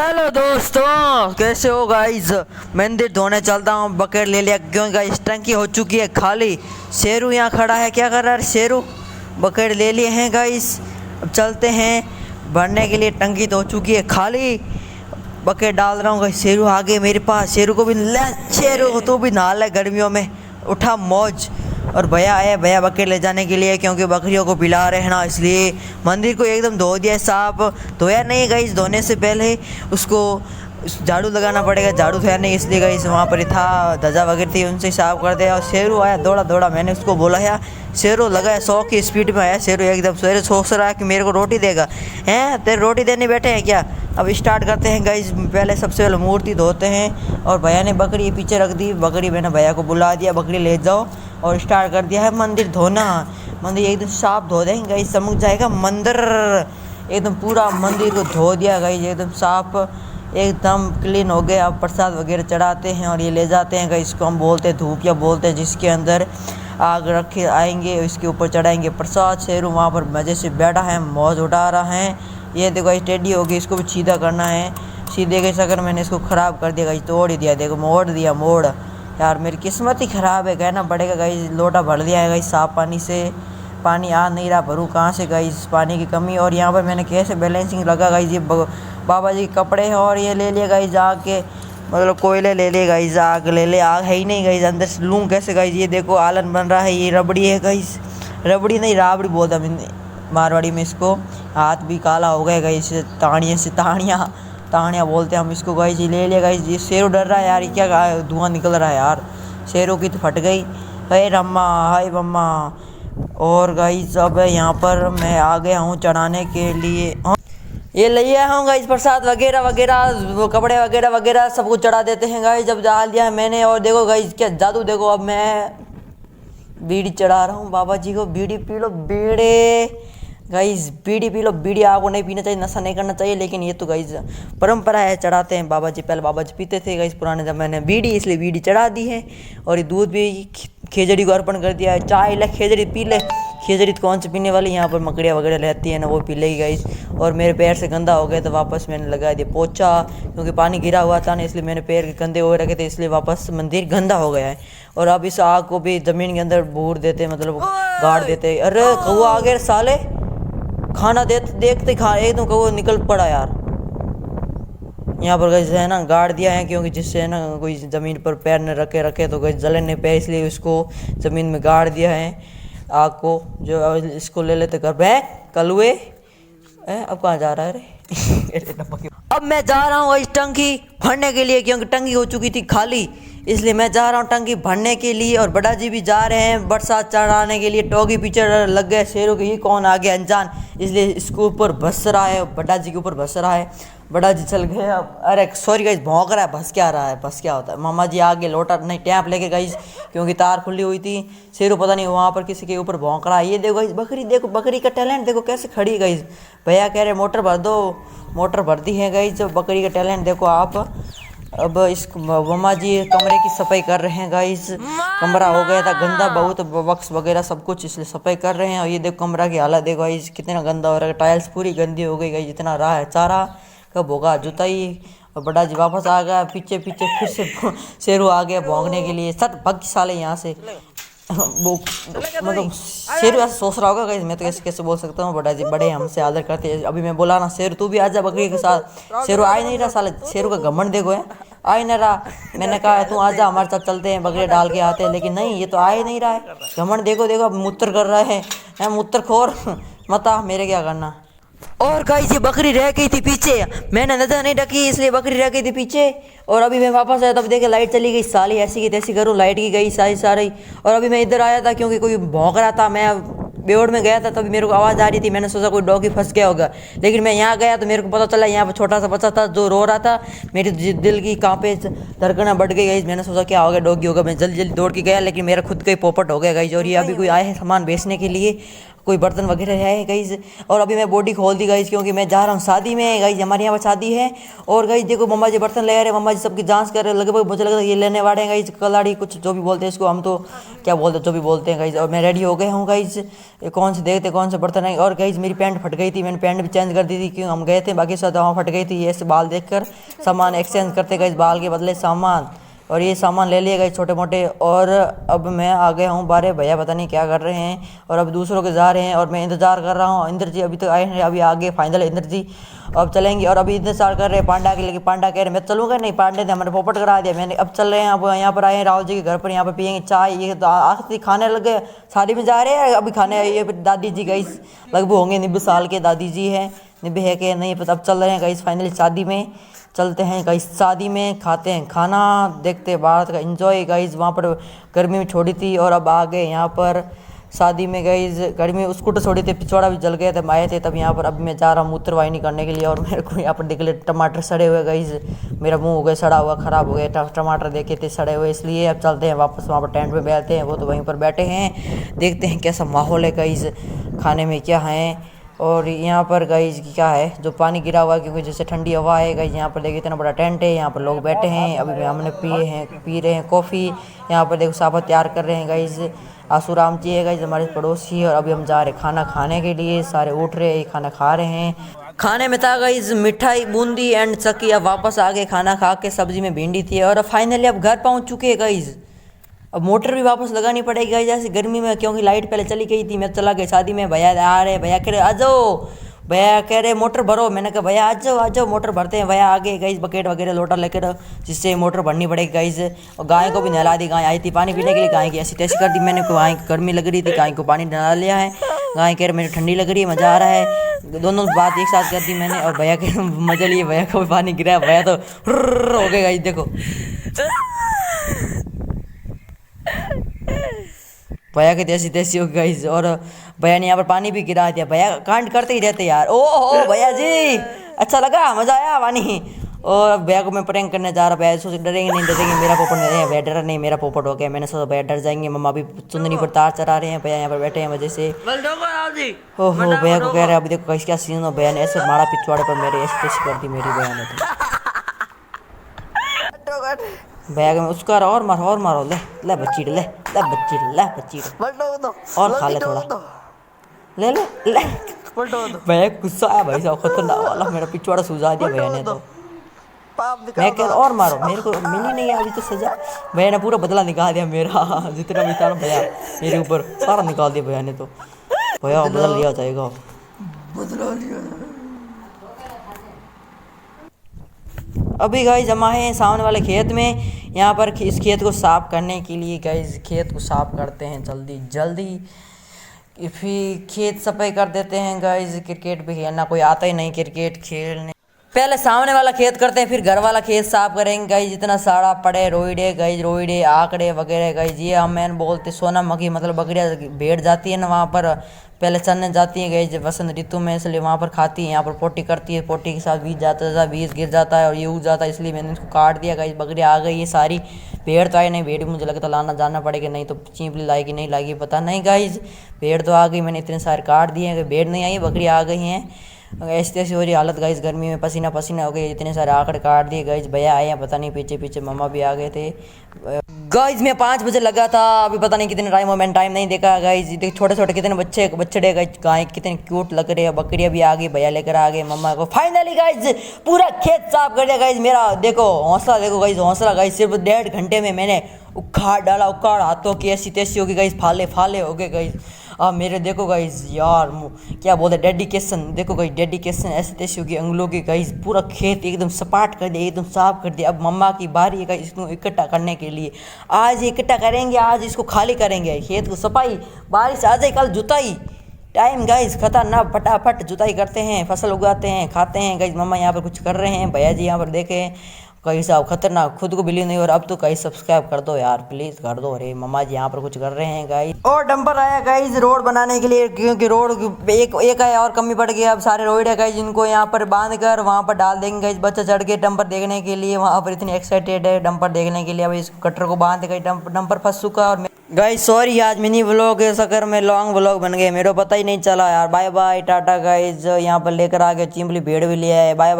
Hello दोस्तों, कैसे हो गाइस। मंदिर धोने चलता हूँ, बकेट ले लिया क्यों गाइस, टंकी हो चुकी है खाली। शेरू यहाँ खड़ा है, क्या कर रहा है शेरू। बकेट ले लिए हैं गाइस, अब चलते हैं भरने के लिए। टंकी तो हो चुकी है खाली, बकेट डाल रहा हूँ गाइस। शेरू आ गए मेरे पास, शेरू को भी ले, शेरू तू भी नहा ले गर्मियों में, उठा मौज। और भैया आए, भैया बकेट ले जाने के लिए क्योंकि बकरियों को पिला रहे हैं ना, इसलिए मंदिर को एकदम धो दिया साफ। धोया नहीं गाइस, धोने से पहले उसको झाड़ू लगाना पड़ेगा, झाड़ू धोया नहीं इसलिए गाइस वहाँ पर ही था, ध्वजा वगैरह थी उनसे साफ कर दिया। और शेरू आया दौड़ा दौड़ा, मैंने उसको बोला है, शेरू लगाया 100 की स्पीड में आया। शेरू एकदम सवेरे सोच रहा है कि मेरे को रोटी देगा, हैं तेरे रोटी देने बैठे हैं क्या। अब स्टार्ट करते हैं गाइस, पहले सबसे पहले मूर्ति धोते हैं। और भैया ने बकरी पीछे रख दी, बकरी मैंने भैया को बुला दिया, बकरी ले जाओ। और स्टार्ट कर दिया है मंदिर धोना। मंदिर एकदम साफ धो देंगे गाइस, चमक जाएगा मंदिर, एकदम पूरा मंदिर को धो दिया गाइस, एकदम साफ एकदम क्लीन हो गया। अब प्रसाद वगैरह चढ़ाते हैं और ये ले जाते हैं गाइस, इसको हम बोलते हैं धूप या बोलते हैं, जिसके अंदर आग रखे आएंगे, इसके ऊपर चढ़ाएंगे प्रसाद। शेरू वहाँ पर मज़े से बैठा है, मौज उठा रहा है। ये देखो गाइस टेडी हो गई, इसको भी सीधा करना है। सीधे के चक्कर मैंने इसको ख़राब कर दिया गाइस, तोड़ ही दिया, देखो मोड़ दिया मोड़। यार मेरी किस्मत ही ख़राब है, कहना पड़ेगा गाइस। लोटा भर दिया है गाइस साफ पानी से, पानी आ नहीं रहा, भरूँ कहाँ से गाइस, पानी की कमी। और यहाँ पर मैंने कैसे बैलेंसिंग लगा गाइस, ये बाबा जी के कपड़े हैं। और ये ले लिए गाइस जाके, मतलब कोयले ले लिए गाइस, आग ले ले, आग है ही नहीं गाइस, अंदर से लूँ कैसे गाइस। ये देखो आलन बन रहा है, ये रबड़ी है गाइस, रबड़ी नहीं राबड़ी बोलता मारवाड़ी में इसको। हाथ भी काला हो गया गाइस, ताड़ियाँ से ताड़ियाँ बोलते हैं हम इसको गाइस। ये ले लिया गाइस। ये शेरू डर रहा है यार, ये क्या धुआं निकल रहा है यार, शेरों की तो फट गई। हाय रम्मा हाय मम्मा। और गाइस अब यहाँ पर मैं आ गया हूँ चढ़ाने के लिए, ये ले आया हूँ गाइस प्रसाद वगैरह वगैरह, कपड़े वगैरह वगैरह सब कुछ चढ़ा देते हैं गाइस। जब डाल दिया है मैंने, और देखो गाइस क्या जादू, देखो अब मैं बीड़ी चढ़ा रहा हूँ बाबा जी को। बीड़ी पी लो बीड़ी गाइस, बीड़ी पी लो बीड़ी। आपको नहीं पीना चाहिए, नशा नहीं करना चाहिए, लेकिन ये तो गाइस परंपरा है, चढ़ाते हैं बाबा जी। पहले बाबा जी पीते थे गाइस पुराने ज़माने में बीड़ी, इसलिए बीड़ी चढ़ा दी है। और ये दूध भी खेजड़ी को अर्पण कर दिया है। चाय ले खेजड़ी पी ले, खेजड़ी तो कौन सी पीने वाली, यहाँ पर मकड़ियाँ वगैरह रहती है ना, वो पी लेगी गाइस। और मेरे पैर से गंदा हो गया तो वापस मैंने लगा दिया पोछा, क्योंकि पानी गिरा हुआ था ना, इसलिए मैंने पैर के गंदे हो रखे थे, इसलिए वापस मंदिर गंदा हो गया है। और अब इस आग को भी ज़मीन के अंदर बूर देते, मतलब गाड़ देते। अरे कौआ आ गया साले, खाना देखते खा एकदम कौआ निकल पड़ा यार। यहाँ पर गैस है ना गाड़ दिया है, क्योंकि जिससे है ना कोई ज़मीन पर पैर न रखे तो गैस जलन नहीं पे, इसलिए उसको ज़मीन में गाड़ दिया है आग को। जो इसको ले लेते घर पे कलुए। अब कहाँ जा रहा है रे अब मैं जा रहा हूँ इस टंकी भरने के लिए, क्योंकि टंकी हो चुकी थी खाली, इसलिए मैं जा रहा हूँ टंकी भरने के लिए। और बड़ा जी भी जा रहे हैं बरसात चढ़ाने के लिए। टोगी पीछे लग गए शेरों के, ये कौन आ गया अनजान, इसलिए इसको ऊपर भस रहा है, बड़ा जी के ऊपर भस रहा है। बड़ा जी चल गए अब, अरे सॉरी गाइस भौंक रहा है, भस क्या रहा है, भस क्या होता है। मामा जी आगे लोटा नहीं टैप लेके गाइस, क्योंकि तार खुली हुई थी। शेरू पता नहीं वहाँ पर किसी के ऊपर भौंक रहा है। ये देखो गाइस बकरी, देखो बकरी का टैलेंट देखो कैसे खड़ी गाइस। भैया कह रहे मोटर भर दो, मोटर भर दी है गाइस। बकरी का टैलेंट देखो आप। अब इस मम्मा जी कमरे की सफाई कर रहे हैं गाइस, कमरा हो गया था गंदा बहुत, बक्स वगैरह सब कुछ, इसलिए सफाई कर रहे हैं। और ये देखो कमरा की हालत देखो गाइस कितना गंदा हो रहा है, टाइल्स पूरी गंदी हो गई गाइस, जितना रहा है चारा कब होगा जुताई। और बड़ा जी वापस आ गया, पीछे पीछे फिर से शेरू आ गया भौंकने के लिए। सट भग साले यहाँ से वो, मतलब शेरू ऐसा सोच रहा होगा गाइस, मैं तो कैसे बोल सकता हूँ। बड़ा जी बड़े हमसे आदर करते हैं। अभी मैं बोला ना शेरू तू भी आजा बकरी के साथ, शेरू आ ही नहीं रहा साले, शेरू का घमंड देखो है, आ ही नहीं रहा। मैंने कहा तू आजा हमारे साथ चलते हैं, बकरी डाल के आते हैं, लेकिन नहीं ये तो आ ही नहीं रहा है। घमंड देखो देखो, अब मूत्र कर रहा है मूत्र खोर मत आ, मेरे क्या करना। और गाइस ये बकरी रह गई थी पीछे, मैंने नजर नहीं रखी इसलिए बकरी रह गई थी पीछे। और अभी मैं वापस आया तब देखे लाइट चली गई, साली ऐसी की तैसी करूँ, लाइट की गई सारी। और अभी मैं इधर आया था क्योंकि कोई भौंक रहा था, मैं बेवड़ में गया था तभी मेरे को आवाज़ आ रही थी, मैंने सोचा कोई डॉगी फंस गया होगा। लेकिन मैं यहाँ गया तो मेरे को पता चला यहाँ पर छोटा सा बच्चा था जो रो रहा था। मेरी दिल की कांपे धड़कना बढ़ गई गाइस, मैंने सोचा क्या होगा डॉगी होगा, मैं जल्दी जल्दी दौड़ के गया, लेकिन मेरा खुद का ही पोपट हो गया गाइस। और ये अभी कोई आए हैं सामान बेचने के लिए, कोई बर्तन वगैरह है गाइस। और अभी मैं बॉडी खोल दी गाइस क्योंकि मैं जा रहा हूँ शादी में गाइस, हमारे यहाँ पर शादी है। और गाइस देखो मम्मा जी बर्तन ले रहे हैं, मम्मा जी सबकी जांच कर रहे हैं, लगभग मुझे लगता है ये लेने वाले हैं गाइस कलाड़ी कुछ जो भी बोलते हैं इसको, हम तो क्या बोलते हैं जो भी बोलते हैं गाइस। और मैं रेडी हो गया हूँ गाइस, कौन से देखते कौन से बर्तन है। और गाइस मेरी पैंट फट गई थी, मैंने पैंट भी चेंज कर दी थी क्योंकि हम गए थे बाकी सब वहाँ फट गई थी। ये ऐसे बाल देख कर सामान एक्सचेंज करते गाइस, बाल के बदले सामान। और ये सामान ले लिए गए छोटे मोटे। और अब मैं आ गया हूँ बारे भैया पता नहीं क्या कर रहे हैं, और अब दूसरों के जा रहे हैं और मैं इंतज़ार कर रहा हूँ। इंद्र जी अभी तो आए हैं, अभी आगे फाइनल है इंद्र जी, अब चलेंगे। और अभी इंतजार कर रहे हैं पांडा के, लेकिन पांडा कह रहे मैं चलूँगा नहीं, पांडे ने हमारे पोपट करा दिया। मैंने अब चल रहे हैं, अब यहाँ पर आए हैं राहुल जी के घर पर, यहाँ पर पियेंगे चाय। ये तो आखिरी खाने लगे, शादी में जा रहे हैं अभी खाने। ये दादी जी गई लगभग होंगे 90 साल के दादी जी हैं, 90 है कि नहीं पता। अब चल रहे हैं गई फाइनली शादी में, चलते हैं गाइस शादी में, खाते हैं खाना, देखते हैं भारत का एंजॉय गाइस। वहाँ पर गर्मी में छोड़ी थी और अब आ गए यहाँ पर शादी में गाइस। गर्मी में स्कूटर छोड़ी थी, पिछवाड़ा भी जल गए थे, आए थे तब यहाँ पर। अब मैं जा रहा हूँ मूत्रवाहिनी करने के लिए और मेरे को यहाँ पर निकले टमाटर सड़े हुए गाइस, मेरा मुंह हो गया सड़ा हुआ, ख़राब हो गया। टमाटर देखे थे सड़े हुए, इसलिए अब चलते हैं वापस वहाँ पर टेंट में बैठते हैं। वो तो वहीं पर बैठे हैं, देखते हैं कैसा माहौल है गाइस, खाने में क्या है। और यहाँ पर गाइस क्या है जो पानी गिरा हुआ है क्योंकि जैसे ठंडी हवा है गाइस। यहाँ पर देखिए इतना बड़ा टेंट है, यहाँ पर लोग बैठे हैं। अभी हमने पी रहे हैं कॉफ़ी। यहाँ पर देखो साहब तैयार कर रहे हैं गाइस, आसूराम जी है गाइस हमारे पड़ोसी। और अभी हम जा रहे हैं खाना खाने के लिए, सारे उठ रहे हैं खाना खा रहे हैं। खाने में था गाइस मिठाई बूंदी एंड चक्की। अब वापस आ गए खाना खा के, सब्जी में भिंडी थी। और फाइनली अब घर पहुँच चुके हैं गाइस। अब मोटर भी वापस लगानी पड़ेगी गाइस जैसे गर्मी में, क्योंकि लाइट पहले चली गई थी। मैं चला गया शादी में, भैया आ रहे, भैया कह रहे आ जाओ, भैया कह रहे मोटर भरो। मैंने कहा भैया आ जाओ मोटर भरते हैं। भैया आ गए गाइस बकेट वगैरह लोटा लेकर, जिससे मोटर भरनी पड़ेगी गाइस। और गाय को भी नहला दी, गाय आई थी पानी पीने के लिए, गाय की ऐसी तैसी कर दी मैंने। गाय गर्मी लग रही थी, गाय को पानी नहला लिया है। गाय कह रहे मेरी ठंडी लग रही है, मज़ा आ रहा है। दोनों बात एक साथ कर दी मैंने। और भैया कह मजा लिए, भैया को भी पानी गिरा, भैया तो हो गए गाइस देखो। भैया की तैसी तैसी हो गई। और भैया ने यहाँ पर पानी भी गिरा दिया, भैया कांड करते ही रहते यार। ओहो भैया जी अच्छा लगा, मज़ा आया पानी। और भैया को मैं प्रैंक करने जा रहा, भैया सोच डरेंगे नहीं, डरेंगे मेरा पोपट नहीं, भैया डरा नहीं, मेरा पोपट हो गया। मैंने सोचा भैया डर जाएंगे, मम्मा भी चुंदनी पर तार चढ़ा रहे हैं, भैया यहाँ पर बैठे हैं वजह से। ओहो भैया को कह रहे हैं अभी देखो कैसे क्या सीन हो। भैया ने ऐसे मारा पिछवाड़े पर मेरे, ऐसे तैसी कर दी मेरी भैया ने तो। बैग में उसका और मारो ले ले बच्ची ले बच्ची और खा ले थोड़ा, ले ले ले। भैया गुस्सा आया भाई साहब, खतरनाक वाला मेरा पिछवाड़ा सुझा दिया भैया ने तो। मैं कह और मारो, मेरे को मिली नहीं अभी तो सजा। भैया ने पूरा बदला निकाल दिया मेरा, जितना भी था ना भैया मेरे ऊपर सारा निकाल दिया भैया ने तो। भैया बदल लिया जाएगा, बदला लिया। अभी गाइस जमा है सामने वाले खेत में, यहाँ पर इस खेत को साफ़ करने के लिए गाइस खेत को साफ़ करते हैं जल्दी फिर खेत सफाई कर देते हैं गाइस। क्रिकेट भी खेलना कोई आता ही नहीं क्रिकेट खेलने, पहले सामने वाला खेत करते हैं फिर घर वाला खेत साफ करेंगे गाइस। जितना साड़ा पड़े रोइडे आंकड़े वगैरह गाइस, ये हम मैन बोलते सोना मक्खी मतलब बकरियाँ भेड़ जाती है ना वहाँ पर, पहले चरने जाती है गाइस वसंत ऋतु में, इसलिए वहाँ पर खाती है। यहाँ पर पोटी करती है, पोटी के साथ बीज जाता है, बीज गिर जाता है और ये उग जाता है, इसलिए मैंने इसको काट दिया गाइस। बकरियाँ आ गई ये सारी, भेड़ तो आई नहीं, भेड़ मुझे लगता लाना जाना पड़ेगा, नहीं तो चींपली लाएगी नहीं लाएगी पता नहीं गाइस। भेड़ तो आ गई, मैंने इतने सारे काट दिए हैं, भेड़ नहीं आई बकरियाँ आ गई हैं। ऐसी तैसी हो रही हालत गाइस, गर्मी में पसीना हो गई, इतने सारे आंकड़े काट दिए गाइस। भैया आए हैं पता नहीं, पीछे मम्मा भी आ गए थे गाइस। मैं 5 बजे लगा था, अभी पता नहीं कितने टाइम हो, मैंने टाइम नहीं देखा गाइस। देख छोटे कितने बच्चे गाइस, गाय कितने क्यूट लग रहे हैं, बकरियाँ भी आ गई, भैया लेकर आ गए मम्मा को। फाइनली गाइस पूरा खेत साफ कर दिया गाइस मेरा। देखो हौसला देखो गाइस, हौसला गाइस, सिर्फ 1.5 घंटे में मैंने उखाड़ हाथों की ऐसी तैसी होगी गाइस, फाले हो गए गाइस। मेरे देखो गाइस यार क्या बोलते डेडिकेशन, देखो गाइस डेडिकेशन ऐसी तैसी होगी अंगलों की गाइस। पूरा खेत एकदम सपाट कर दिया, एकदम साफ कर दिया। अब मम्मा की बारी है गाइस इसको इकट्ठा करने के लिए, आज इकट्ठा करेंगे, आज इसको खाली करेंगे खेत को, सफाई बारिश आ जाए कल जुताई टाइम गाइस खतरनाक, फटाफट जुताई करते हैं, फसल उगाते हैं, खाते हैं गाइस। मम्मा यहाँ पर कुछ कर रहे हैं, भैया जी यहाँ पर देखें कहीं साहब खतरनाक, खुद को बिलीव नहीं। और अब तो कहीं सब्सक्राइब कर दो यार प्लीज़ कर दो। अरे मम्मा जी यहाँ पर कुछ कर रहे हैं गाइस। और डंपर आया गाइस रोड बनाने के लिए, क्योंकि रोड एक आया और कमी पड़ गई। अब सारे रोड है गाइस, जिनको यहाँ पर बांध कर वहाँ पर डाल देंगे गाइस। बच्चा चढ़ के डंपर देखने के लिए वहाँ पर इतनी एक्साइटेड है डंपर देखने के लिए। अब इस कटर को बांध गए, डंपर फंस चुका और गाइस सॉरी आज मिनी व्लॉग के चक्कर में लॉन्ग व्लॉग बन गए, मेरे को पता ही नहीं चला यार। बाय बाय टाटा गाइस, यहाँ पर लेकर आ गए चिंपली भेड़ भी लिया है। बाय।